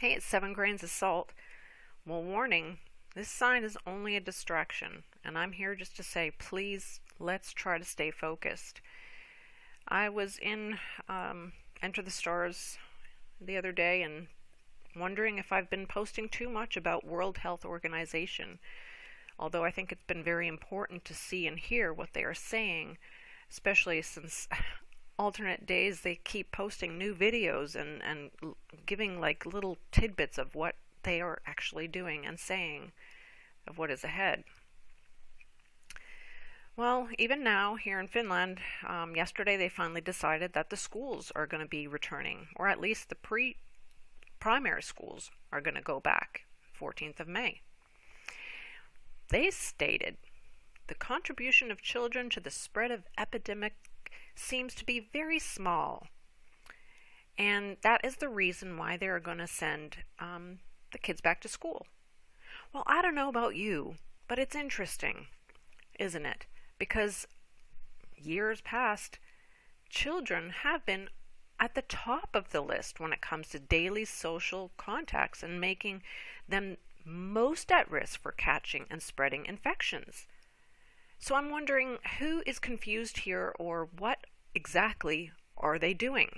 Hey, it's 7 grains of salt. Well, warning, this sign is only a distraction, and I'm here just to say, please, let's try to stay focused. I was in Enter the Stars the other day and wondering if I've been posting too much about World Health Organization, although I think it's been very important to see and hear what they are saying, especially since alternate days they keep posting new videos and giving like little tidbits of what they are actually doing and saying of what is ahead. Well, even now here in Finland, yesterday they finally decided that the schools are going to be returning, or at least the primary schools are going to go back 14th of May. They stated the contribution of children to the spread of epidemic seems to be very small, and that is the reason why they're going to send the kids back to school. Well, I don't know about you, but it's interesting, isn't it? Because years past, children have been at the top of the list when it comes to daily social contacts and making them most at risk for catching and spreading infections. So I'm wondering who is confused here, or what exactly are they doing?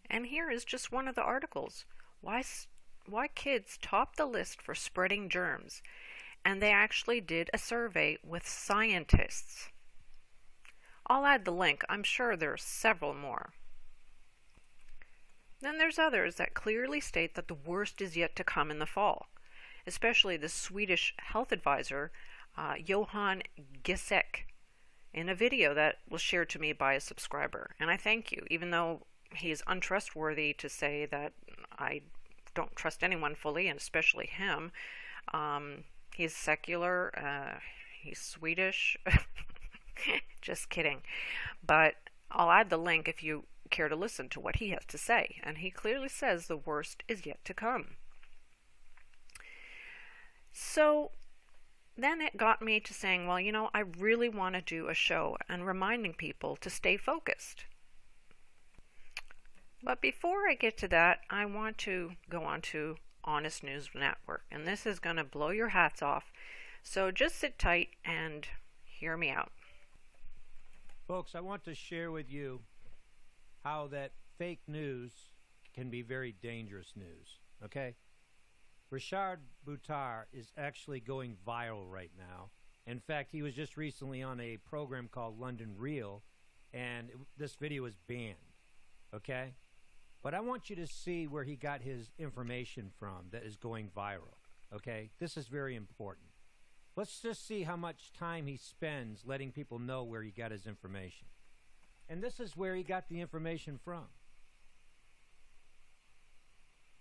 And here is just one of the articles. Why kids top the list for spreading germs. And they actually did a survey with scientists. I'll add the link. I'm sure there's several more. Then there's others that clearly state that the worst is yet to come in the fall, especially the Swedish health advisor Johan Gesek, in a video that was shared to me by a subscriber. And I thank you, even though he is untrustworthy to say that I don't trust anyone fully, and especially him. He's secular, he's Swedish. Just kidding. But I'll add the link if you care to listen to what he has to say. And he clearly says the worst is yet to come. So then it got me to saying, well, I really want to do a show and reminding people to stay focused. But before I get to that, I want to go on to Honest News Network, and this is going to blow your hats off. So just sit tight and hear me out. Folks, I want to share with you how that fake news can be very dangerous news, okay? Dr Buttar is actually going viral right now. In fact, he was just recently on a program called London Real, and this video is banned, okay? But I want you to see where he got his information from that is going viral, okay? This is very important. Let's just see how much time he spends letting people know where he got his information. And this is where he got the information from,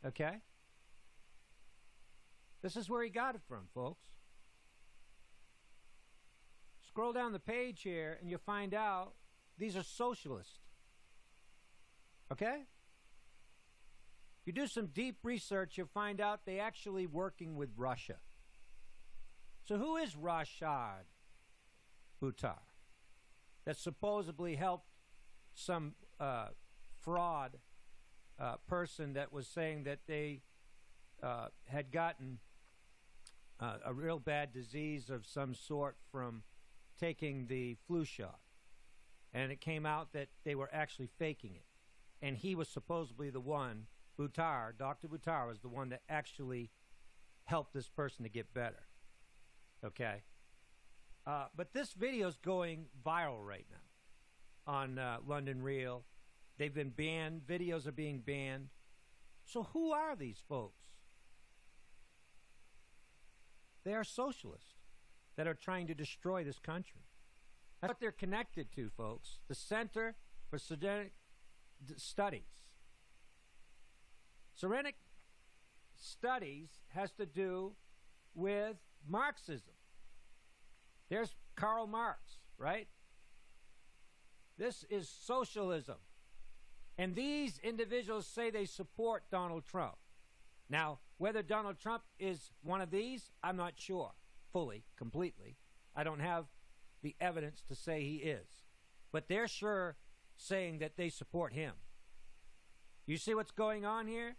okay? This is where he got it from, folks. Scroll down the page here and you'll find out these are socialists, okay? If you do some deep research, you'll find out they actually working with Russia. So who is Dr Buttar that supposedly helped some fraud person that was saying that they had gotten a real bad disease of some sort from taking the flu shot? And it came out that they were actually faking it. And he was supposedly the one, Dr. Buttar was the one that actually helped this person to get better. Okay? But this video is going viral right now on London Real. They've been banned. Videos are being banned. So who are these folks? They are socialists that are trying to destroy this country. That's what they're connected to, folks. The Center for Cyrenaic Studies. Cyrenaic Studies has to do with Marxism. There's Karl Marx, right? This is socialism. And these individuals say they support Donald Trump. Now, whether Donald Trump is one of these, I'm not sure fully, completely. I don't have the evidence to say he is. But they're sure saying that they support him. You see what's going on here?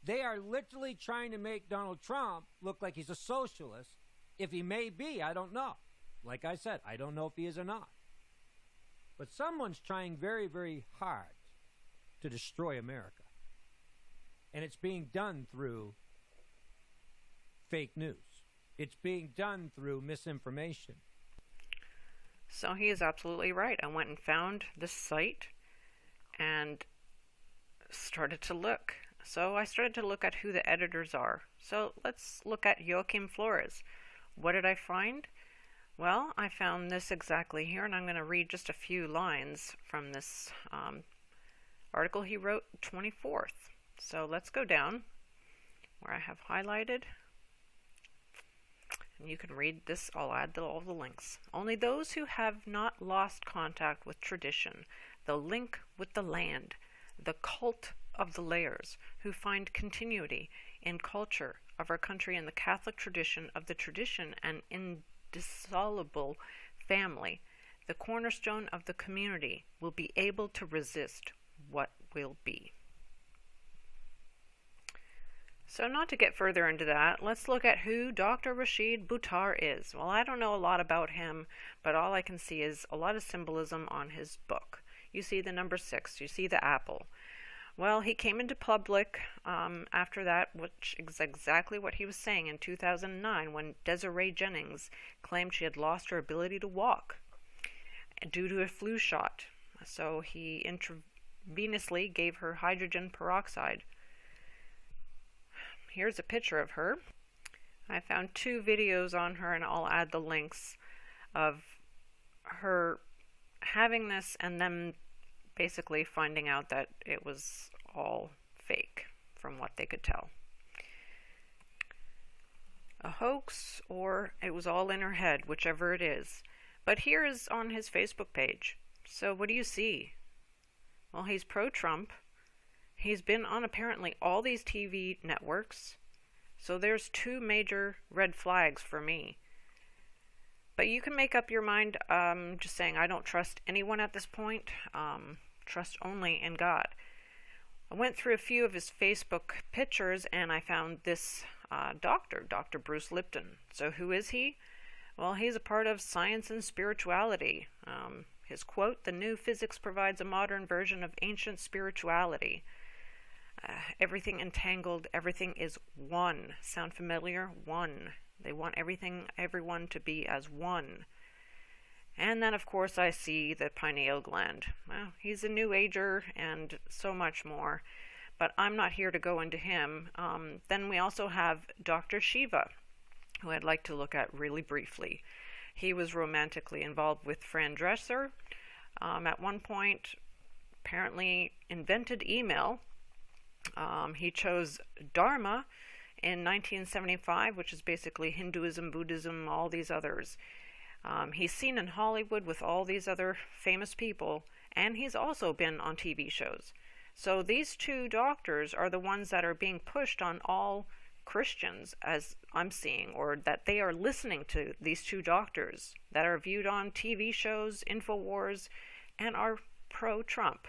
They are literally trying to make Donald Trump look like he's a socialist. If he may be, I don't know. Like I said, I don't know if he is or not. But someone's trying very, very hard to destroy America. And it's being done through fake news. It's being done through misinformation. So he is absolutely right. I went and found this site and started to look. So I started to look at who the editors are. So let's look at Joachim Flores. What did I find? Well, I found this exactly here, and I'm going to read just a few lines from this article he wrote 24th. So let's go down where I have highlighted. And you can read this. I'll add all the links. Only those who have not lost contact with tradition, the link with the land, the cult of the layers, who find continuity in culture of our country and the Catholic tradition of the tradition and indissoluble family, the cornerstone of the community, will be able to resist what will be. So not to get further into that, let's look at who Dr. Rashid Butar is. Well, I don't know a lot about him, but all I can see is a lot of symbolism on his book. You see the number 6, you see the apple. Well, he came into public after that, which is exactly what he was saying in 2009 when Desiree Jennings claimed she had lost her ability to walk due to a flu shot. So he intravenously gave her hydrogen peroxide. Here's a picture of her. I found 2 videos on her, and I'll add the links of her having this and then basically finding out that it was all fake from what they could tell. A hoax, or it was all in her head, whichever it is. But here is on his Facebook page. So what do you see? Well, he's pro-Trump. He's been on apparently all these TV networks. So there's 2 major red flags for me. But you can make up your mind. Just saying, I don't trust anyone at this point. Trust only in God. I went through a few of his Facebook pictures and I found this doctor, Dr. Bruce Lipton. So who is he? Well, he's a part of Science and Spirituality. His quote, "The new physics provides a modern version of ancient spirituality. Everything entangled, everything is one." Sound familiar? One. They want everyone to be as one. And then, of course, I see the pineal gland. Well, he's a New Ager and so much more, but I'm not here to go into him. Then we also have Dr. Shiva, who I'd like to look at really briefly. He was romantically involved with Fran Dresser. At one point, apparently invented email. He chose Dharma in 1975, which is basically Hinduism, Buddhism, all these others. He's seen in Hollywood with all these other famous people, and he's also been on TV shows. So these 2 doctors are the ones that are being pushed on all Christians, as I'm seeing, or that they are listening to these 2 doctors that are viewed on TV shows, InfoWars, and are pro-Trump.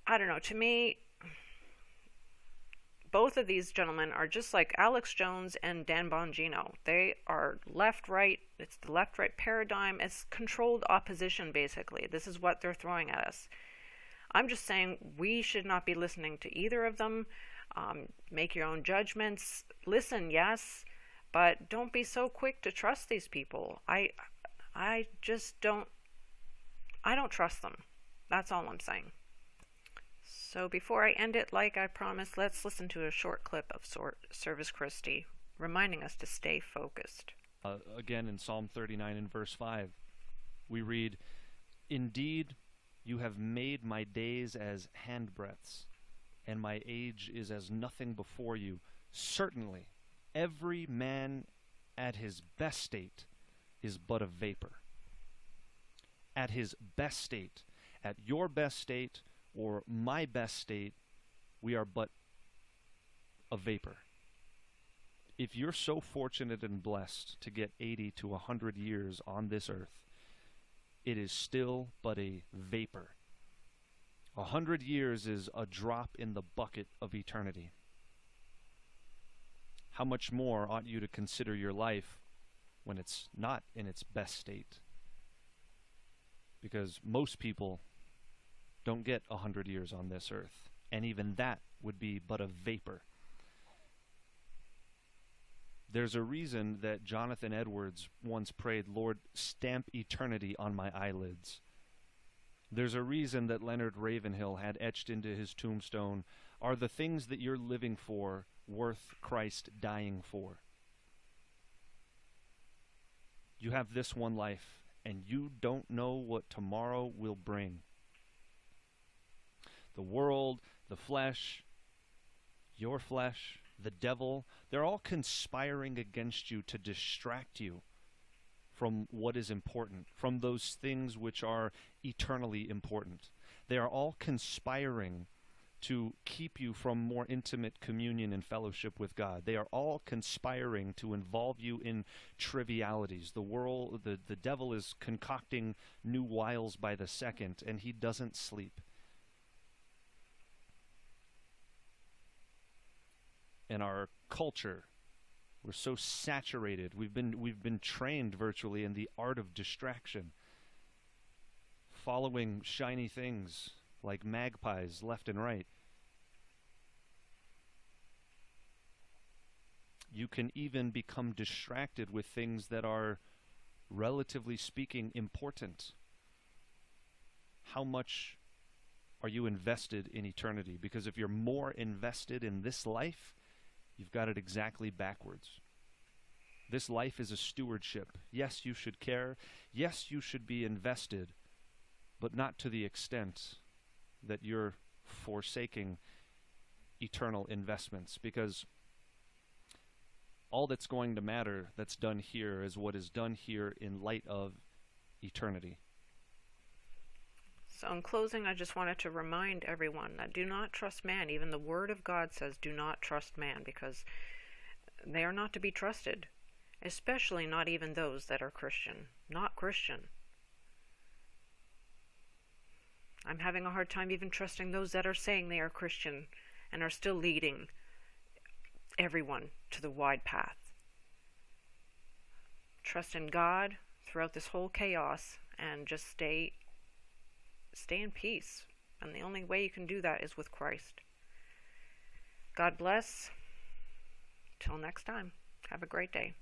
I don't know, to me, both of these gentlemen are just like Alex Jones and Dan Bongino. They are left-right. It's the left-right paradigm. It's controlled opposition, basically. This is what they're throwing at us. I'm just saying we should not be listening to either of them. Make your own judgments. Listen, yes, but don't be so quick to trust these people. I just don't. I don't trust them. That's all I'm saying. So before I end it, like I promised, let's listen to a short clip of Service Christi, reminding us to stay focused. Again, in Psalm 39 and verse 5, we read, "Indeed, you have made my days as handbreadths, and my age is as nothing before you. Certainly, every man at his best state is but a vapor." At his best state, at your best state, or my best state, we are but a vapor. If you're so fortunate and blessed to get 80 to 100 years on this earth, it is still but a vapor. 100 years is a drop in the bucket of eternity. How much more ought you to consider your life when it's not in its best state? Because most people don't get 100 years on this earth, and even that would be but a vapor. There's a reason that Jonathan Edwards once prayed, "Lord, stamp eternity on my eyelids." There's a reason that Leonard Ravenhill had etched into his tombstone, "Are the things that you're living for worth Christ dying for?" You have this one life, and you don't know what tomorrow will bring. The world, the flesh, your flesh, the devil, they're all conspiring against you to distract you from what is important, from those things which are eternally important. They are all conspiring to keep you from more intimate communion and fellowship with God. They are all conspiring to involve you in trivialities. The devil is concocting new wiles by the second, and he doesn't sleep. In our culture, we're so saturated. We've been trained virtually in the art of distraction, following shiny things like magpies left and right. You can even become distracted with things that are, relatively speaking, important. How much are you invested in eternity? Because if you're more invested in this life, you've got it exactly backwards. This life is a stewardship. Yes, you should care. Yes, you should be invested, but not to the extent that you're forsaking eternal investments, because all that's going to matter that's done here is what is done here in light of eternity. So in closing, I just wanted to remind everyone that do not trust man. Even the Word of God says do not trust man, because they are not to be trusted, especially not even those that are Christian, not Christian. I'm having a hard time even trusting those that are saying they are Christian and are still leading everyone to the wide path. Trust in God throughout this whole chaos and just stay in peace. And the only way you can do that is with Christ. God bless. Till next time. Have a great day.